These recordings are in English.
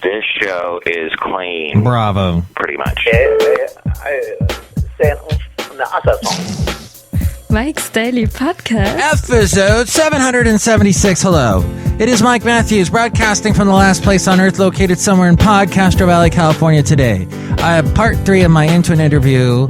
This show is clean. Bravo. Pretty much. Mike's Daily Podcast. Episode 776. Hello. It is Mike Matthews broadcasting from the last place on earth located somewhere in Podcastro Valley, California today. I have part 3 of my Into an Interview,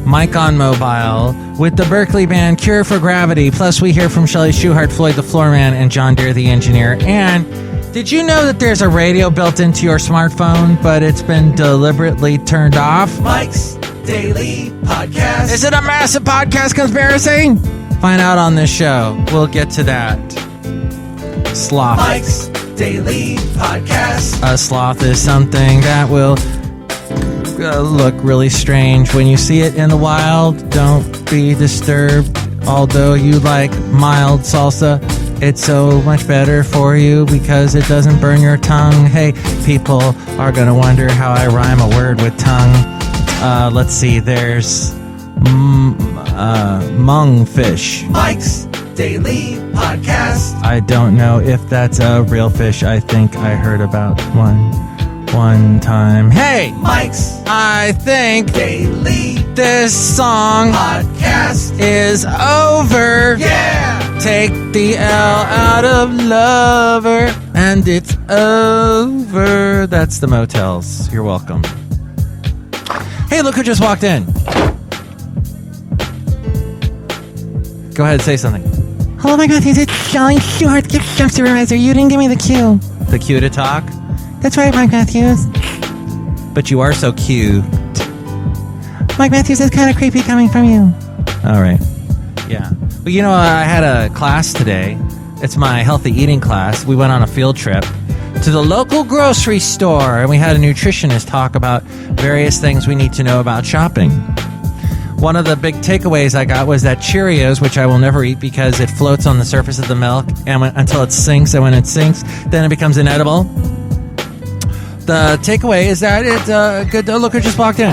Mike on Mobile, with the Berkeley band Cure for Gravity. Plus we hear from Chely Shoehart, Floyd the Floorman, and John Deere the Engineer. And did you know that there's a radio built into your smartphone, but it's been deliberately turned off? Mike's Daily Podcast. Is it a massive podcast conspiracy? Find out on this show. We'll get to that. Sloth. Mike's Daily Podcast. A sloth is something that will look really strange when you see it in the wild. Don't be disturbed. Although you like mild salsa, it's so much better for you because it doesn't burn your tongue. Hey, people are going to wonder how I rhyme a word with tongue. Let's see, there's mungfish. Mike's Daily Podcast. I don't know if that's a real fish. I think I heard about one time. Hey, Mike's I think Daily this song podcast is over. Yeah. Take the L out of lover and it's over. That's the Motels. You're welcome. Hey, look who just walked in. Go ahead, say something. Hello, my God, it's Chely Shoehart, gift shop supervisor. You didn't give me the cue. The cue to talk? That's right, Mike Matthews. But you are so cute. Mike Matthews, is kind of creepy coming from you. All right. Yeah. Well, you know, I had a class today. It's my healthy eating class. We went on a field trip to the local grocery store, and we had a nutritionist talk about various things we need to know about shopping. One of the big takeaways I got was that Cheerios, which I will never eat because it floats on the surface of the milk and until it sinks, and when it sinks, then it becomes inedible. The takeaway is that it's good. Look who just walked in.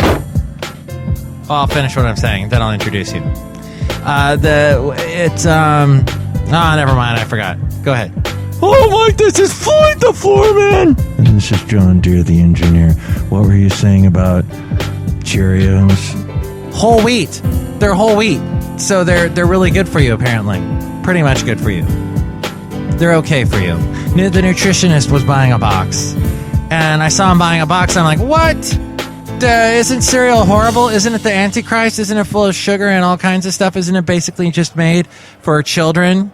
I'll finish what I'm saying, then I'll introduce you. Never mind, I forgot. Go ahead. Oh, Mike, this is Floyd the Floorman. And this is John Deere the Engineer. What were you saying about Cheerios? Whole wheat. They're whole wheat. So they're really good for you, apparently. Pretty much good for you. They're okay for you. The nutritionist was buying a box. And I saw him buying a box. I'm like, what? Isn't cereal horrible? Isn't it the Antichrist? Isn't it full of sugar and all kinds of stuff? Isn't it basically just made for children?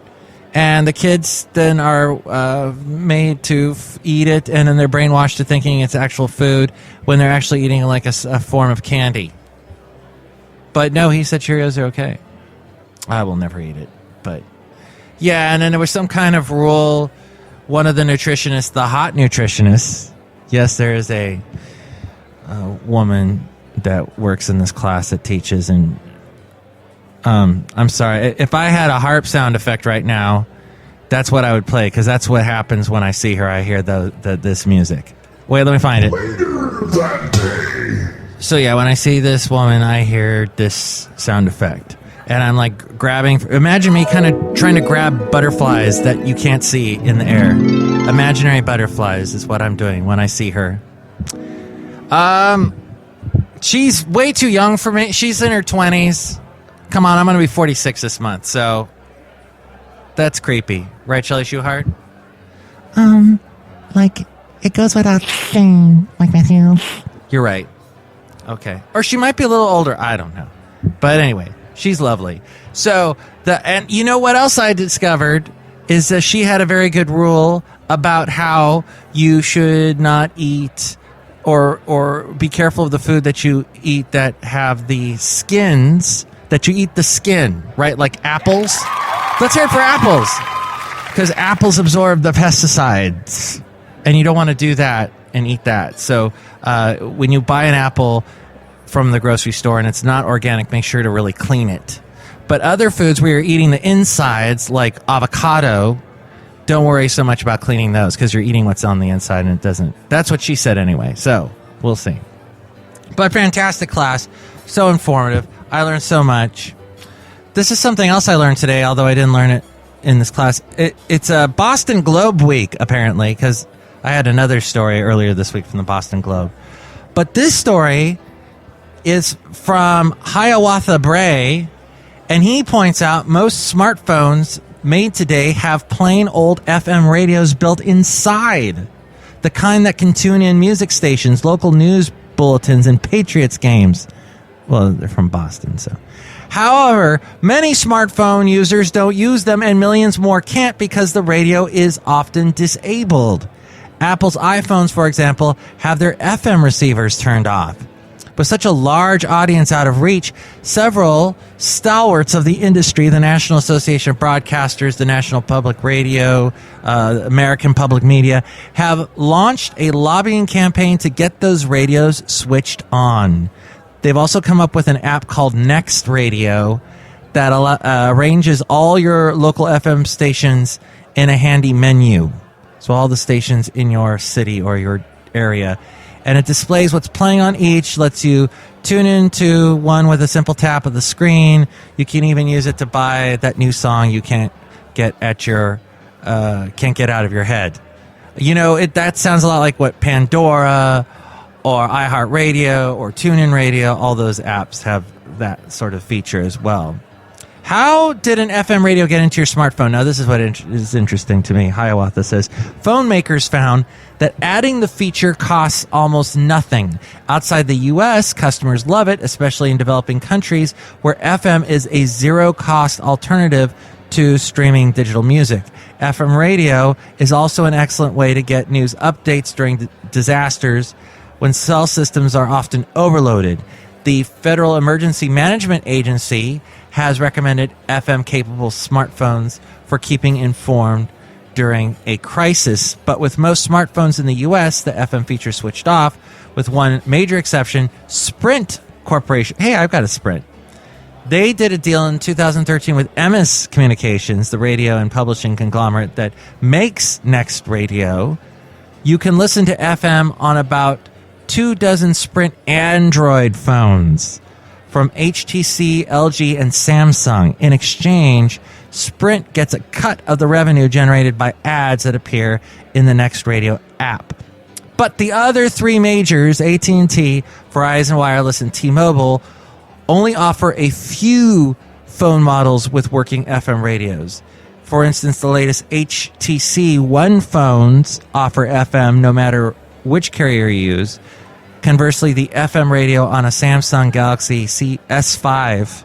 And the kids then are made to eat it, and then they're brainwashed to thinking it's actual food when they're actually eating like a form of candy. But no, he said Cheerios are okay. I will never eat it. But yeah, and then there was some kind of rule. One of the nutritionists, the hot nutritionist, yes, there is a woman that works in this class that teaches, and I'm sorry. If I had a harp sound effect right now, that's what I would play, because that's what happens when I see her. I hear this music. Wait, let me find it. Later that day. So yeah, when I see this woman, I hear this sound effect. And I'm like grabbing. Imagine me kind of trying to grab butterflies that you can't see in the air. Imaginary butterflies is what I'm doing when I see her. She's way too young for me. She's in her 20s. Come on, I'm going to be 46 this month, so that's creepy. Right, Chely Shoehart? Like, it goes without saying, Mike Matthews. You're right. Okay. Or she might be a little older. I don't know. But anyway, she's lovely. So, and you know what else I discovered is that she had a very good rule about how you should not eat or be careful of the food that you eat that have the skins, that you eat the skin, right? Like apples. Let's hear it for apples. Because apples absorb the pesticides. And you don't want to do that and eat that. So when you buy an apple from the grocery store and it's not organic, make sure to really clean it. But other foods where you're eating the insides, like avocado, don't worry so much about cleaning those because you're eating what's on the inside and it doesn't. That's what she said anyway. So we'll see. But fantastic class. So informative. I learned so much. This is something else I learned today, although I didn't learn it in this class. It's a Boston Globe week, apparently, because I had another story earlier this week from the Boston Globe. But this story is from Hiawatha Bray, and he points out most smartphones made today have plain old FM radios built inside. The kind that can tune in music stations, local news bulletins, and Patriots games. Well, they're from Boston, so. However, many smartphone users don't use them, and millions more can't because the radio is often disabled. Apple's iPhones, for example, have their FM receivers turned off. With such a large audience out of reach, several stalwarts of the industry, the National Association of Broadcasters, the National Public Radio, American Public Media, have launched a lobbying campaign to get those radios switched on. They've also come up with an app called Next Radio that arranges all your local FM stations in a handy menu. So all the stations in your city or your area. And it displays what's playing on each, lets you tune into one with a simple tap of the screen. You can even use it to buy that new song you can't get out of your head. You know, that sounds a lot like what Pandora or iHeartRadio or TuneIn Radio, all those apps have that sort of feature as well. How did an FM radio get into your smartphone? Now, this is what is interesting to me. Hiawatha says, phone makers found that adding the feature costs almost nothing. Outside the U.S., customers love it, especially in developing countries where FM is a zero-cost alternative to streaming digital music. FM radio is also an excellent way to get news updates during disasters when cell systems are often overloaded. The Federal Emergency Management Agency has recommended FM-capable smartphones for keeping informed during a crisis. But with most smartphones in the U.S., the FM feature switched off, with one major exception, Sprint Corporation. Hey, I've got a Sprint. They did a deal in 2013 with Emmis Communications, the radio and publishing conglomerate that makes Next Radio. You can listen to FM on about 24 Sprint Android phones from HTC, LG, and Samsung. In exchange, Sprint gets a cut of the revenue generated by ads that appear in the Next Radio app. But the other three majors, AT&T, Verizon Wireless, and T-Mobile, only offer a few phone models with working FM radios. For instance, the latest HTC One phones offer FM no matter which carrier you use. Conversely, the FM radio on a Samsung Galaxy S5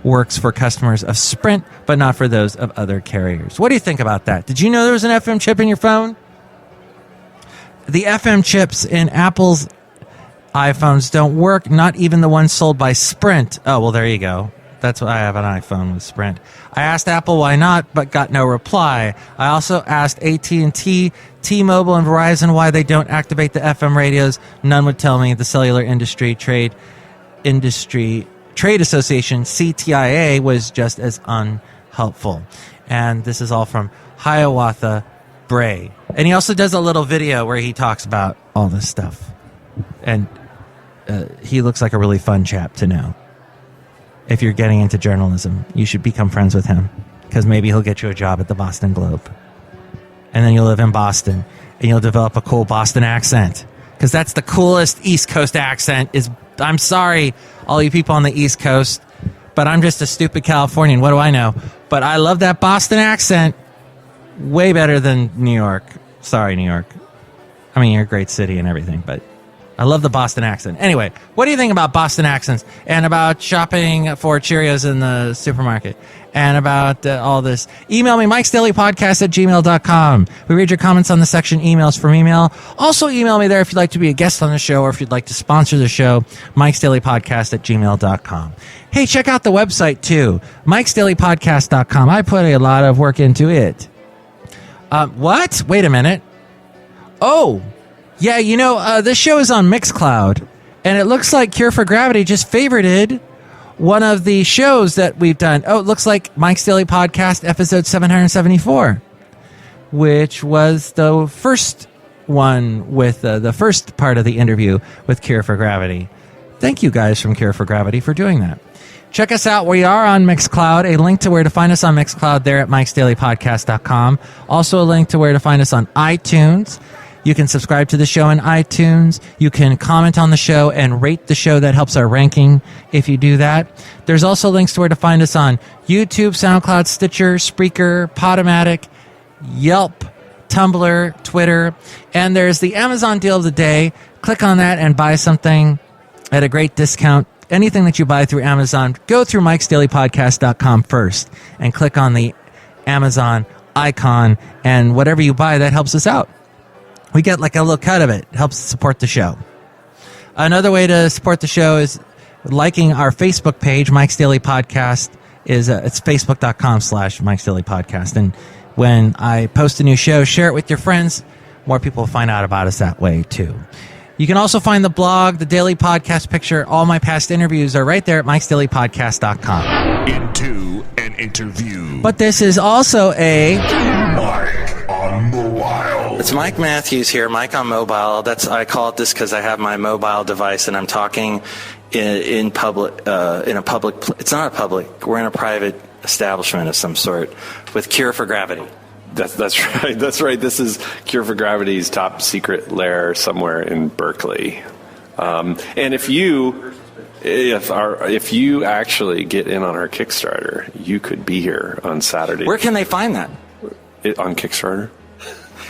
works for customers of Sprint, but not for those of other carriers. What do you think about that? Did you know there was an FM chip in your phone? The FM chips in Apple's iPhones don't work, not even the ones sold by Sprint. Oh, well, there you go. That's why I have an iPhone with Sprint. I asked Apple why not, but got no reply. I also asked AT&T, T-Mobile, and Verizon why they don't activate the FM radios. None would tell me. The Cellular Industry Trade Association, CTIA, was just as unhelpful. And this is all from Hiawatha Bray. And he also does a little video where he talks about all this stuff. And he looks like a really fun chap to know. If you're getting into journalism, you should become friends with him, because maybe he'll get you a job at the Boston Globe. And then you'll live in Boston, and you'll develop a cool Boston accent, because that's the coolest East Coast accent. I'm sorry, all you people on the East Coast, but I'm just a stupid Californian. What do I know? But I love that Boston accent way better than New York. Sorry, New York. I mean, you're a great city and everything, but I love the Boston accent. Anyway, what do you think about Boston accents and about shopping for Cheerios in the supermarket and about all this? Email me, MIKEs-DAILY-PODCAST-776-Alternative. We read your comments on the section emails from email. Also email me there if you'd like to be a guest on the show or if you'd like to sponsor the show, MIKEs-DAILY-PODCAST@gmail.com. Hey, check out the website too, MIKES-DAILY-PODCAST.com. I put a lot of work into it. What? Wait a minute. Oh, yeah, you know, this show is on Mixcloud, and it looks like Cure for Gravity just favorited one of the shows that we've done. Oh, it looks like Mike's Daily Podcast, episode 774, which was the first one with the first part of the interview with Cure for Gravity. Thank you guys from Cure for Gravity for doing that. Check us out. We are on Mixcloud. A link to where to find us on Mixcloud there at MIKES-DAILY-PODCAST.com. Also a link to where to find us on iTunes. You can subscribe to the show in iTunes. You can comment on the show and rate the show. That helps our ranking if you do that. There's also links to where to find us on YouTube, SoundCloud, Stitcher, Spreaker, Podomatic, Yelp, Tumblr, Twitter, and there's the Amazon deal of the day. Click on that and buy something at a great discount. Anything that you buy through Amazon, go through MIKEs-DAILY-PODCAST.com first and click on the Amazon icon, and whatever you buy, that helps us out. We get like a little cut of it. It helps support the show. Another way to support the show is liking our Facebook page, Mike's Daily Podcast. It's facebook.com/Mike's Daily Podcast. And when I post a new show, share it with your friends. More people will find out about us that way, too. You can also find the blog, the daily podcast picture. All my past interviews are right there at MIKEs-DAILY-PODCAST.com. Into an interview. But this is also a Mike on mobile. It's Mike Matthews here, Mike on mobile. I call it this because I have my mobile device and I'm talking in public. In a public. It's not a public. We're in a private establishment of some sort with Cure for Gravity. That's right. That's right. This is Cure for Gravity's top secret lair somewhere in Berkeley. And if you actually get in on our Kickstarter, you could be here on Saturday. Where can they find that? On Kickstarter.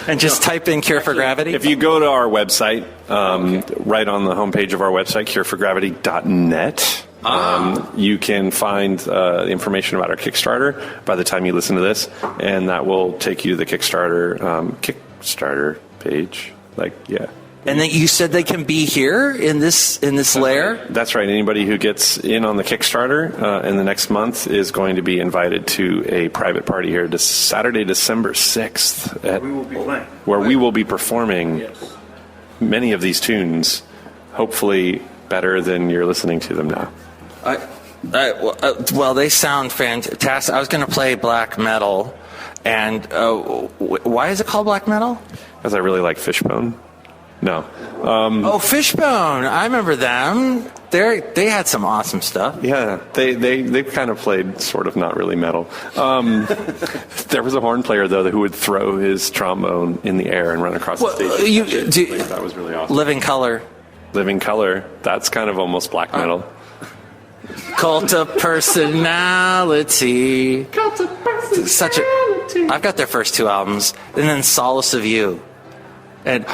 And just type in Cure for Gravity? If you go to our website, right on the homepage of our website, cureforgravity.net, you can find information about our Kickstarter by the time you listen to this, and that will take you to the Kickstarter page. And then you said they can be here in this lair? That's right. Anybody who gets in on the Kickstarter in the next month is going to be invited to a private party here this Saturday, December 6th, where we will be performing many of these tunes, hopefully better than you're listening to them now. Well, they sound fantastic. I was going to play black metal, and why is it called black metal? Because I really like Fishbone. No. Fishbone. I remember them. They had some awesome stuff. Yeah, they kind of played sort of not really metal. There was a horn player, though, who would throw his trombone in the air and run across the stage. That was really awesome. Living Color. Living Color. That's kind of almost black metal. Cult of Personality. I've got their first two albums. And then Solace of You. And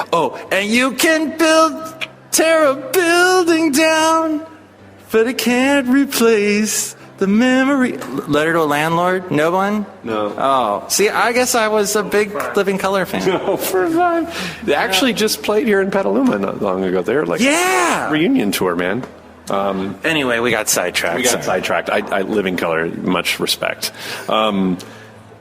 you can tear a building down, but it can't replace the memory. Letter to a Landlord? No one? No. Oh, see, I guess I was a big Living Color fan. No, for fun. They actually just played here in Petaluma not long ago. They're like a reunion tour, man. Anyway, we got sidetracked. I Living Color, much respect.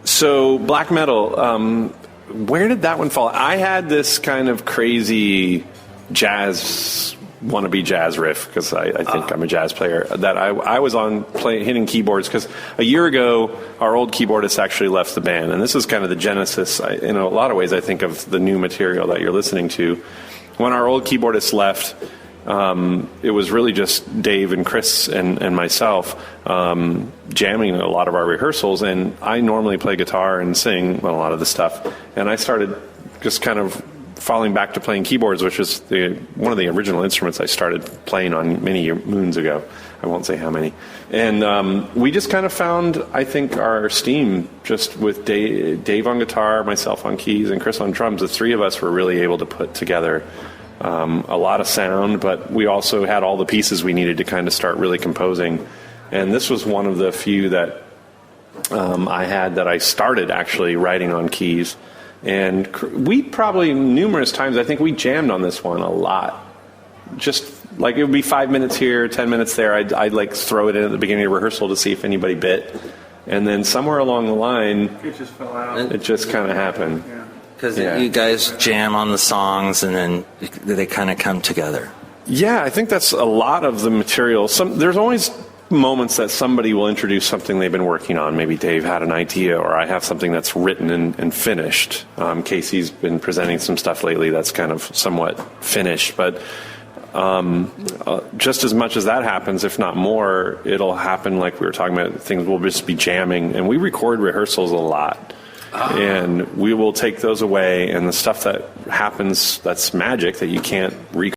So black metal. Where did that one fall? I had this kind of crazy wannabe jazz riff, because I think I'm a jazz player, that I was on hitting keyboards, because a year ago our old keyboardist actually left the band, and this is kind of the genesis, in a lot of ways, I think, of the new material that you're listening to. When our old keyboardist left, it was really just Dave and Chris and myself jamming a lot of our rehearsals, and I normally play guitar and sing a lot of the stuff, and I started just kind of falling back to playing keyboards, which is one of the original instruments I started playing on many moons ago. I won't say how many. And we just kind of found, I think, our steam just with Dave on guitar, myself on keys, and Chris on drums. The three of us were really able to put together a lot of sound, but we also had all the pieces we needed to kind of start really composing. And this was one of the few that I had that I started actually writing on keys. And we probably numerous times, I think we jammed on this one a lot. Just like it would be 5 minutes here, 10 minutes there. I'd like throw it in at the beginning of rehearsal to see if anybody bit. And then somewhere along the line, it just fell out. It just kind of happened. Because you guys jam on the songs and then they kind of come together. Yeah, I think that's a lot of the material. There's always moments that somebody will introduce something they've been working on. Maybe Dave had an idea, or I have something that's written and finished. Casey's been presenting some stuff lately that's kind of somewhat finished. But just as much as that happens, if not more, it'll happen like we were talking about. Things will just be jamming. And we record rehearsals a lot. and we will take those away, and the stuff that happens that's magic that you can't recreate